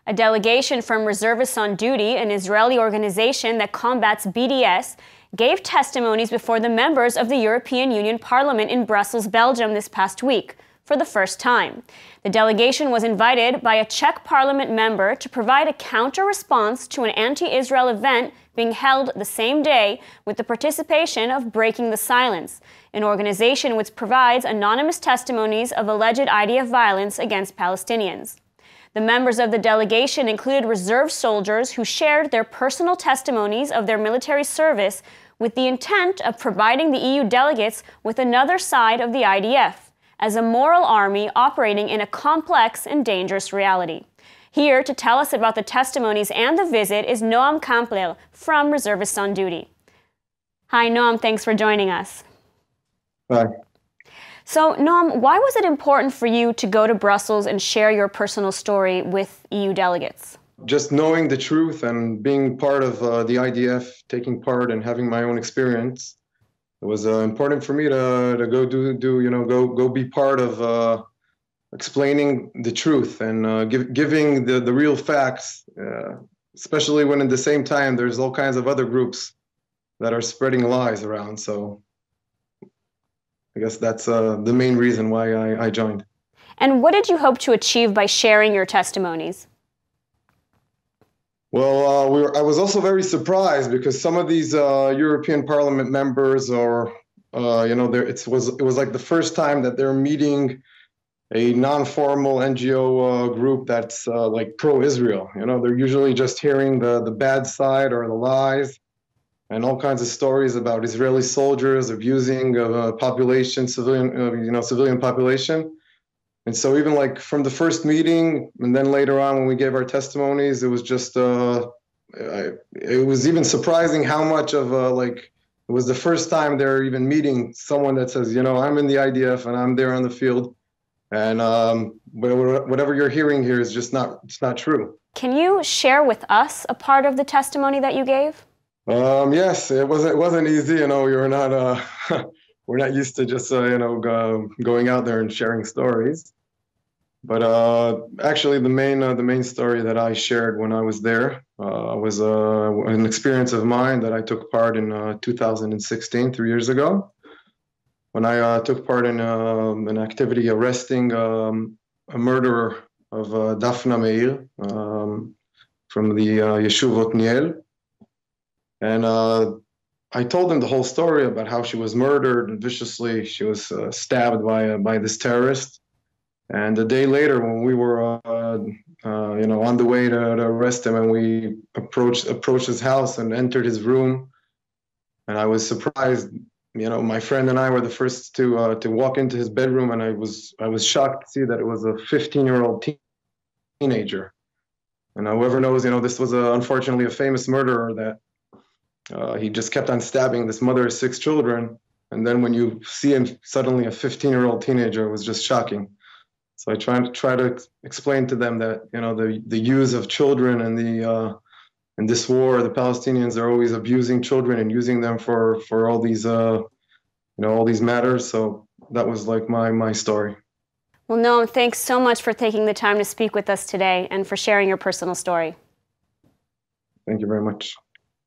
A delegation from Reservists on Duty, an Israeli organization that combats BDS, gave testimonies before the members of the European Union Parliament in Brussels, Belgium this past week, for the first time. The delegation was invited by a Czech parliament member to provide a counter-response to an anti-Israel event being held the same day with the participation of Breaking the Silence, an organization which provides anonymous testimonies of alleged IDF violence against Palestinians. The members of the delegation included reserve soldiers who shared their personal testimonies of their military service with the intent of providing the EU delegates with another side of the IDF, as a moral army operating in a complex and dangerous reality. Here to tell us about the testimonies and the visit is Noam Kampler from Reservists on Duty. Hi, Noam, thanks for joining us. Hi. So, Noam, why was it important for you to go to Brussels and share your personal story with EU delegates? Just knowing the truth and being part of the IDF, taking part and having my own experience, it was important for me to go be part of explaining the truth and giving the real facts, especially when at the same time there's all kinds of other groups that are spreading lies around. So I guess that's the main reason why I joined. And what did you hope to achieve by sharing your testimonies? Well, I was also very surprised because some of these European Parliament members, or it was like the first time that they're meeting a non-formal NGO group that's like pro-Israel. They're usually just hearing the bad side or the lies, and all kinds of stories about Israeli soldiers abusing civilian population. And so even like from the first meeting, and then later on when we gave our testimonies, it was just, it was even surprising how much of it was the first time they're even meeting someone that says, I'm in the IDF and I'm there on the field. And whatever you're hearing here is just it's not true. Can you share with us a part of the testimony that you gave? Yes, it wasn't easy. You're not, we're not used to just, going out there and sharing stories. But actually, the main story that I shared when I was there was an experience of mine that I took part in 2016, 3 years ago, when I took part in an activity arresting a murderer of Daphna Meir from the Yeshuv Otniel. And I told them the whole story about how she was murdered and viciously. She was stabbed by this terrorist. And a day later, when we were, on the way to arrest him, and we approached his house and entered his room, and I was surprised. My friend and I were the first to walk into his bedroom, and I was shocked to see that it was a 15-year-old teenager. And whoever knows, this was unfortunately a famous murderer that. He just kept on stabbing this mother of 6 children. And then when you see him suddenly a 15-year-old teenager, it was just shocking. So I try to explain to them that, the use of children and in this war, the Palestinians are always abusing children and using them for all these, all these matters. So that was like my story. Well, Noam, thanks so much for taking the time to speak with us today and for sharing your personal story. Thank you very much.